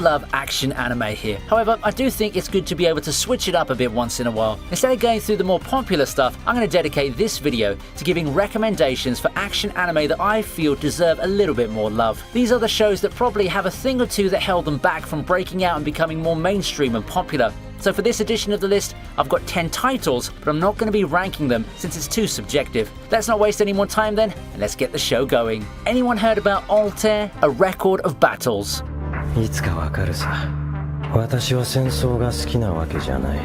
love action anime here. However, I do think it's good to be able to switch it up a bit once in a while. Instead of going through the more popular stuff, I'm going to dedicate this video to giving recommendations for action anime that I feel deserve a little bit more love. These are the shows that probably have a thing or two that held them back from breaking out and becoming more mainstream and popular. So for this edition of the list, I've got 10 titles, but I'm not going to be ranking them since it's too subjective. Let's not waste any more time then, and let's get the show going. Anyone heard about Altair, A Record of Battles? いつかわかるさ。私は戦争が好きなわけじゃない。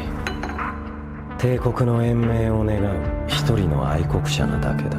帝国の延命を願う一人の愛国者なだけだ。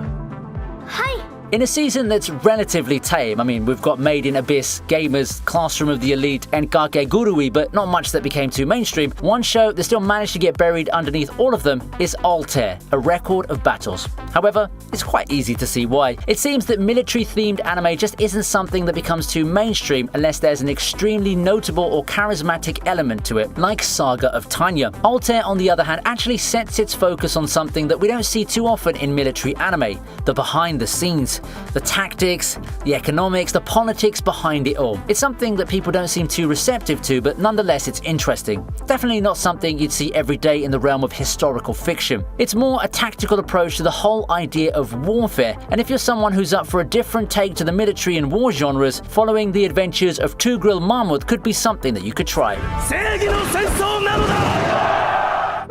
In a season that's relatively tame, I mean, we've got Made in Abyss, Gamers, Classroom of the Elite, and Garakuri, but not much that became too mainstream, one show that still managed to get buried underneath all of them is Altair, A Record of Battles. However, it's quite easy to see why. It seems that military-themed anime just isn't something that becomes too mainstream unless there's an extremely notable or charismatic element to it, like Saga of Tanya. Altair, on the other hand, actually sets its focus on something that we don't see too often in military anime, the behind-the-scenes. The tactics, the economics, the politics behind it all. It's something that people don't seem too receptive to, but nonetheless it's interesting. Definitely not something you'd see every day in the realm of historical fiction. It's more a tactical approach to the whole idea of warfare, and if you're someone who's up for a different take to the military and war genres, following the adventures of Two Grill Marmot could be something that you could try.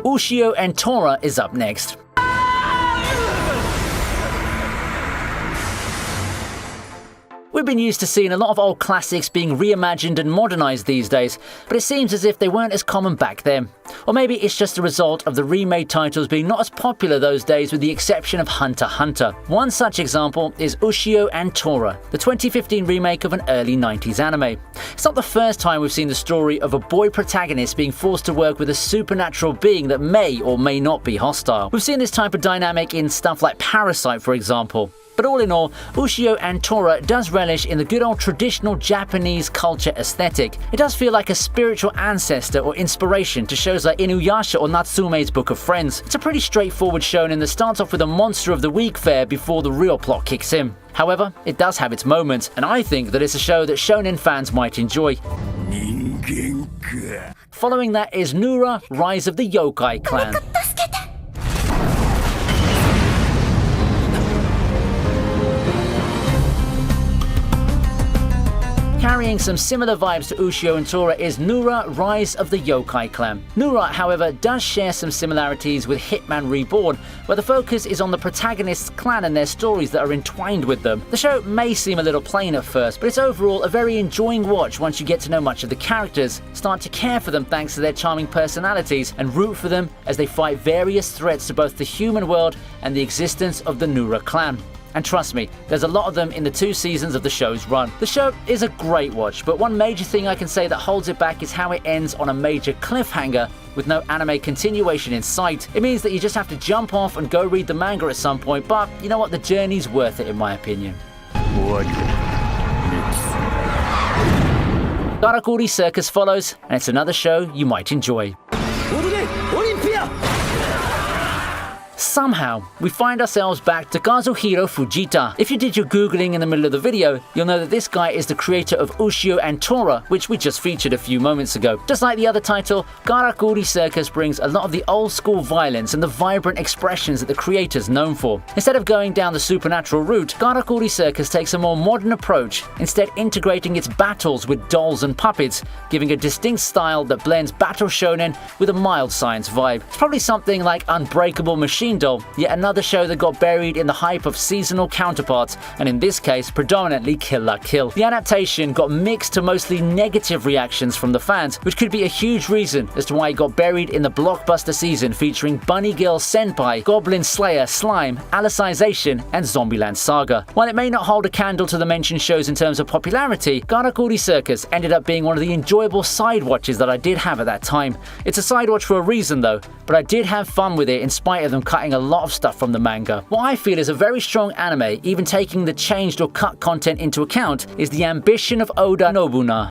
Ushio and Torah is up next. We've been used to seeing a lot of old classics being reimagined and modernized these days, but it seems as if they weren't as common back then. Or maybe it's just a result of the remade titles being not as popular those days, with the exception of Hunter x Hunter. One such example is Ushio and Torah, the 2015 remake of an early 90s anime. It's not the first time we've seen the story of a boy protagonist being forced to work with a supernatural being that may or may not be hostile. We've seen this type of dynamic in stuff like Parasite, for example. But all in all, Ushio and Torah does relish in the good old traditional Japanese culture aesthetic. It does feel like a spiritual ancestor or inspiration to shows like Inuyasha or Natsume's Book of Friends. It's a pretty straightforward shonen that starts off with a Monster of the Week fare before the real plot kicks in. However, it does have its moments, and I think that it's a show that shonen fans might enjoy. Following that is Nura, Rise of the Yokai Clan. Carrying some similar vibes to Ushio and Torah is Nura, Rise of the Yokai Clan. Nura, however, does share some similarities with Hitman Reborn, where the focus is on the protagonist's clan and their stories that are entwined with them. The show may seem a little plain at first, but it's overall a very enjoying watch once you get to know much of the characters, start to care for them thanks to their charming personalities, and root for them as they fight various threats to both the human world and the existence of the Nura clan. And trust me, there's a lot of them in the 2 seasons of the show's run. The show is a great watch, but one major thing I can say that holds it back is how it ends on a major cliffhanger with no anime continuation in sight. It means that you just have to jump off and go read the manga at some point, but you know what, the journey's worth it in my opinion. Garakuri Circus follows, and it's another show you might enjoy. Somehow, we find ourselves back to Kazuhiro Fujita. If you did your googling in the middle of the video, you'll know that this guy is the creator of Ushio and Torah, which we just featured a few moments ago. Just like the other title, Garakuri Circus brings a lot of the old school violence and the vibrant expressions that the creator's known for. Instead of going down the supernatural route, Garakuri Circus takes a more modern approach, instead integrating its battles with dolls and puppets, giving a distinct style that blends battle shonen with a mild science vibe. It's probably something like Unbreakable Machine Doll, yet another show that got buried in the hype of seasonal counterparts, and in this case predominantly Kill la Kill. The adaptation got mixed to mostly negative reactions from the fans, which could be a huge reason as to why it got buried in the blockbuster season featuring Bunny Girl Senpai, Goblin Slayer, Slime, Alicization, and Zombieland Saga. While it may not hold a candle to the mentioned shows in terms of popularity, Garakuri Circus ended up being one of the enjoyable side watches that I did have at that time. It's a side watch for a reason though, but I did have fun with it in spite of them cutting a lot of stuff from the manga. What I feel is a very strong anime, even taking the changed or cut content into account, is the ambition of Oda Nobuna.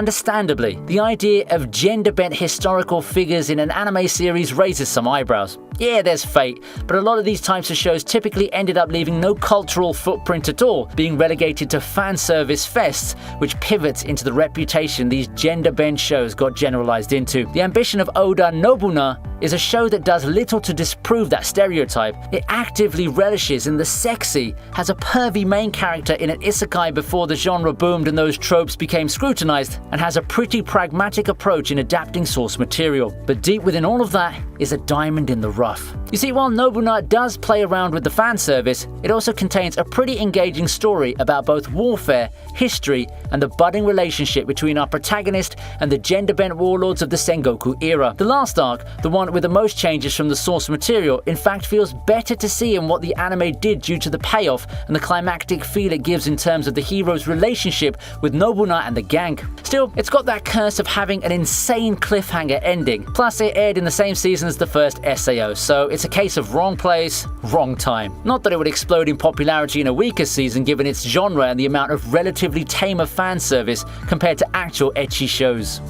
Understandably, the idea of gender-bent historical figures in an anime series raises some eyebrows. Yeah, there's fate, but a lot of these types of shows typically ended up leaving no cultural footprint at all, being relegated to fan service fests, which pivots into the reputation these gender-bent shows got generalized into. The ambition of Oda Nobuna is a show that does little to disprove that stereotype. It actively relishes in the sexy, has a pervy main character in an isekai before the genre boomed and those tropes became scrutinized, and has a pretty pragmatic approach in adapting source material. But deep within all of that is a diamond in the rough. You see, while Nobuna does play around with the fan service, it also contains a pretty engaging story about both warfare, history, and the budding relationship between our protagonist and the gender-bent warlords of the Sengoku era. The last arc, the one with the most changes from the source material, in fact feels better to see in what the anime did due to the payoff and the climactic feel it gives in terms of the hero's relationship with Nobuna and the gang. Still, it's got that curse of having an insane cliffhanger ending. Plus, it aired in the same season as the first SAO, so it's a case of wrong place, wrong time. Not that it would explode in popularity in a weaker season given its genre and the amount of relatively tamer fan service compared to actual ecchi shows.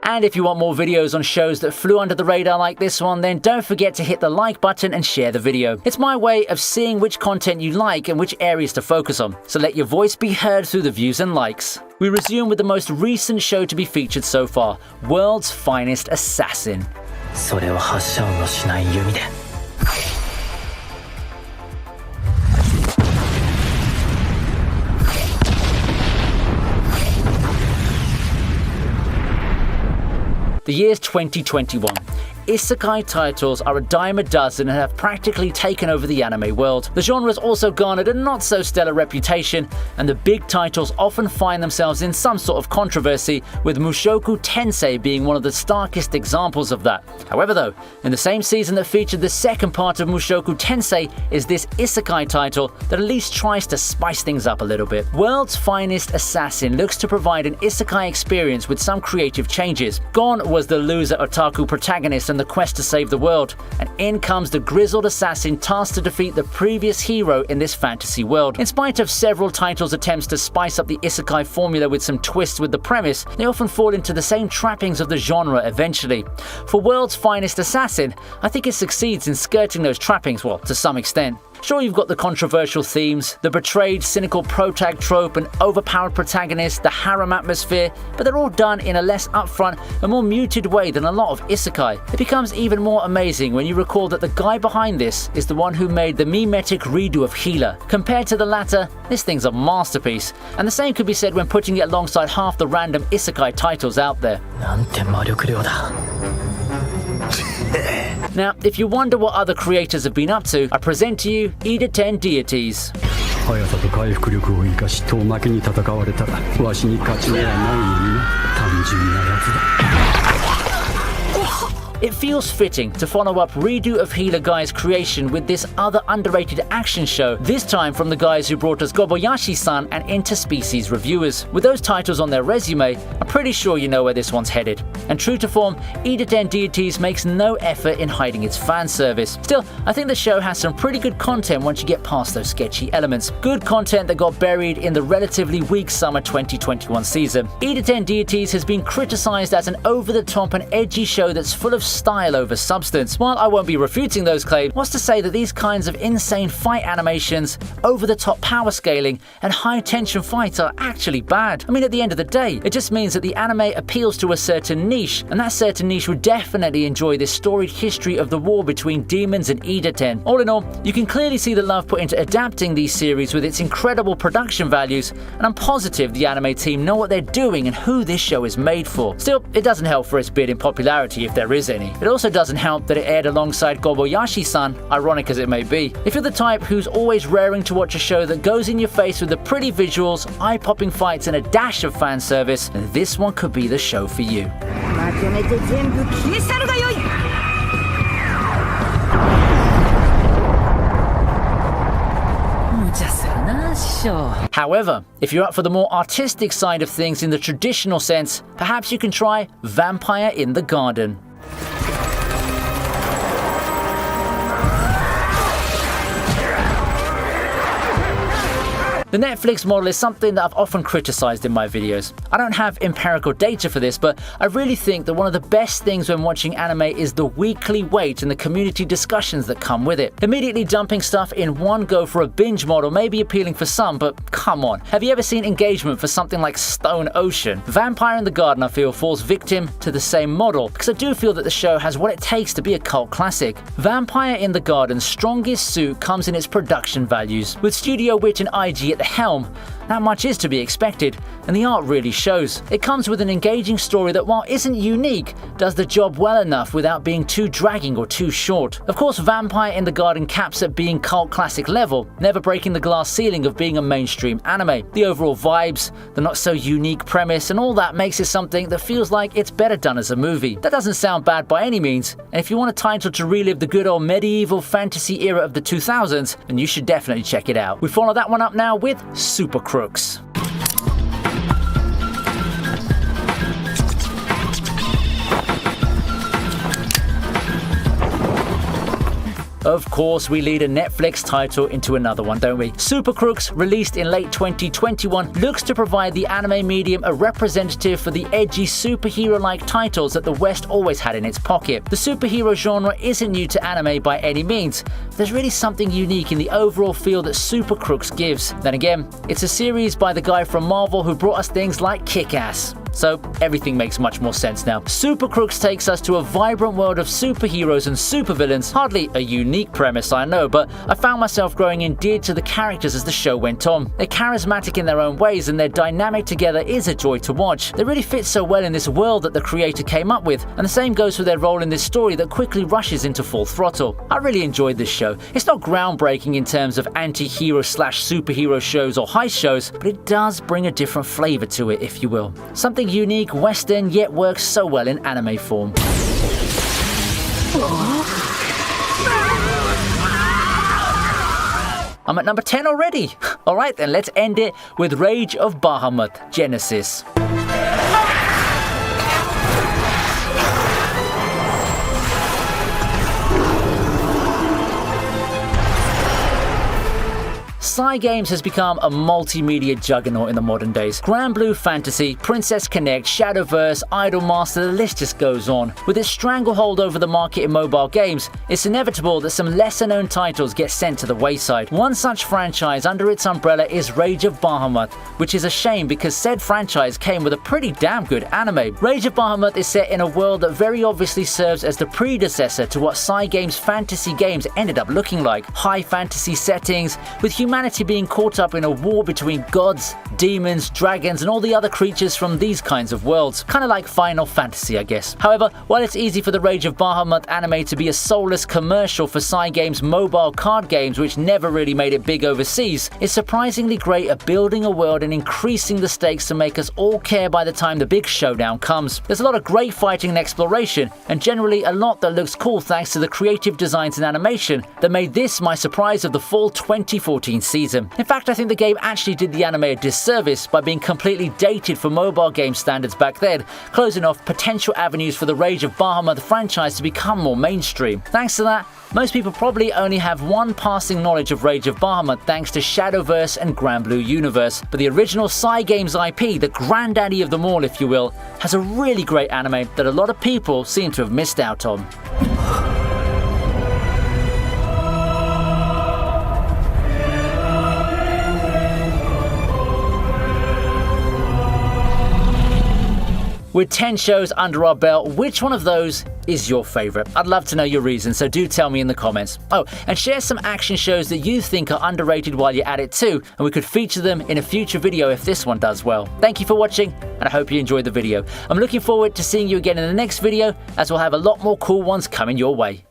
And if you want more videos on shows that flew under the radar like this one, then don't forget to hit the like button and share the video. It's my way of seeing which content you like and which areas to focus on, so let your voice be heard through the views and likes. We resume with the most recent show to be featured so far, World's Finest Assassin. The year's 2021. Isekai titles are a dime a dozen and have practically taken over the anime world. The genre's also garnered a not-so-stellar reputation, and the big titles often find themselves in some sort of controversy, with Mushoku Tensei being one of the starkest examples of that. However though, in the same season that featured the second part of Mushoku Tensei is this isekai title that at least tries to spice things up a little bit. World's Finest Assassin looks to provide an isekai experience with some creative changes. Gone was the loser otaku protagonist and the quest to save the world, and in comes the grizzled assassin tasked to defeat the previous hero in this fantasy world. In spite of several titles' attempts to spice up the isekai formula with some twists with the premise, they often fall into the same trappings of the genre eventually. For World's Finest Assassin, I think it succeeds in skirting those trappings, well, to some extent. Sure, you've got the controversial themes, the betrayed, cynical protag trope, and overpowered protagonist, the harem atmosphere, but they're all done in a less upfront and more muted way than a lot of isekai. It becomes even more amazing when you recall that the guy behind this is the one who made the mimetic redo of Healer. Compared to the latter, this thing's a masterpiece, and the same could be said when putting it alongside half the random isekai titles out there. Now, if you wonder what other creators have been up to, I present to you Ten Deities. It feels fitting to follow up Redo of Healer Guy's creation with this other underrated action show, this time from the guys who brought us Kobayashi-san and Interspecies Reviewers. With those titles on their resume, I'm pretty sure you know where this one's headed. And true to form, Ten Deities makes no effort in hiding its fan service. Still, I think the show has some pretty good content once you get past those sketchy elements. Good content that got buried in the relatively weak summer 2021 season. Ten Deities has been criticized as an over-the-top and edgy show that's full of style over substance. While I won't be refuting those claims, what's to say that these kinds of insane fight animations, over-the-top power scaling, and high-tension fights are actually bad? I mean, at the end of the day, it just means that the anime appeals to a certain niche, and that certain niche would definitely enjoy this storied history of the war between demons and Ten. All in all, you can clearly see the love put into adapting these series with its incredible production values, and I'm positive the anime team know what they're doing and who this show is made for. Still, it doesn't help for its bid in popularity if there is any. It also doesn't help that it aired alongside Kobayashi-san, ironic as it may be. If you're the type who's always raring to watch a show that goes in your face with the pretty visuals, eye-popping fights, and a dash of fan service, then this one could be the show for you. However, if you're up for the more artistic side of things in the traditional sense, perhaps you can try Vampire in the Garden. The Netflix model is something that I've often criticized in my videos. I don't have empirical data for this, but I really think that one of the best things when watching anime is the weekly wait and the community discussions that come with it. Immediately dumping stuff in one go for a binge model may be appealing for some, but come on. Have you ever seen engagement for something like Stone Ocean? Vampire in the Garden, I feel, falls victim to the same model, because I do feel that the show has what it takes to be a cult classic. Vampire in the Garden's strongest suit comes in its production values. With Studio Wit and IG at the helm, not much is to be expected, and the art really shows. It comes with an engaging story that, while isn't unique, does the job well enough without being too dragging or too short. Of course, Vampire in the Garden caps at being cult classic level, never breaking the glass ceiling of being a mainstream anime. The overall vibes, the not so unique premise, and all that makes it something that feels like it's better done as a movie. That doesn't sound bad by any means, and if you want a title to relive the good old medieval fantasy era of the 2000s, then you should definitely check it out. We follow that one up now with Super Crux. Of course, we lead a Netflix title into another one, don't we? Super Crux, released in late 2021, looks to provide the anime medium a representative for the edgy superhero-like titles that the West always had in its pocket. The superhero genre isn't new to anime by any means. There's really something unique in the overall feel that Super Crux gives. Then again, it's a series by the guy from Marvel who brought us things like Kick-Ass. So everything makes much more sense now. Super Crux takes us to a vibrant world of superheroes and supervillains. Hardly a unique premise, I know, but I found myself growing endeared to the characters as the show went on. They're charismatic in their own ways, and their dynamic together is a joy to watch. They really fit so well in this world that the creator came up with, and the same goes for their role in this story that quickly rushes into full throttle. I really enjoyed this show. It's not groundbreaking in terms of anti-hero / superhero shows or heist shows, but it does bring a different flavor to it, if you will. Something unique, Western, yet works so well in anime form. I'm at number 10 already. Alright then, let's end it with Rage of Bahamut, Genesis. Cygames has become a multimedia juggernaut in the modern days. Grand Blue Fantasy, Princess Connect, Shadowverse, Idolmaster, the list just goes on. With its stranglehold over the market in mobile games, it's inevitable that some lesser-known titles get sent to the wayside. One such franchise under its umbrella is Rage of Bahamut, which is a shame because said franchise came with a pretty damn good anime. Rage of Bahamut is set in a world that very obviously serves as the predecessor to what Cygames fantasy games ended up looking like. High fantasy settings, with humanity being caught up in a war between gods, demons, dragons, and all the other creatures from these kinds of worlds. Kind of like Final Fantasy, I guess. However, while it's easy for the Rage of Bahamut anime to be a soulless commercial for Cygames' mobile card games, which never really made it big overseas, it's surprisingly great at building a world and increasing the stakes to make us all care by the time the big showdown comes. There's a lot of great fighting and exploration, and generally a lot that looks cool thanks to the creative designs and animation that made this my surprise of the fall 2014 season. In fact, I think the game actually did the anime a disservice by being completely dated for mobile game standards back then, closing off potential avenues for the Rage of Bahamut franchise to become more mainstream. Thanks to that, most people probably only have one passing knowledge of Rage of Bahamut thanks to Shadowverse and Grand Blue Universe, but the original Cygames IP, the granddaddy of them all if you will, has a really great anime that a lot of people seem to have missed out on. With 10 shows under our belt, which one of those is your favourite? I'd love to know your reasons, so do tell me in the comments. Oh, and share some action shows that you think are underrated while you're at it too, and we could feature them in a future video if this one does well. Thank you for watching, and I hope you enjoyed the video. I'm looking forward to seeing you again in the next video, as we'll have a lot more cool ones coming your way.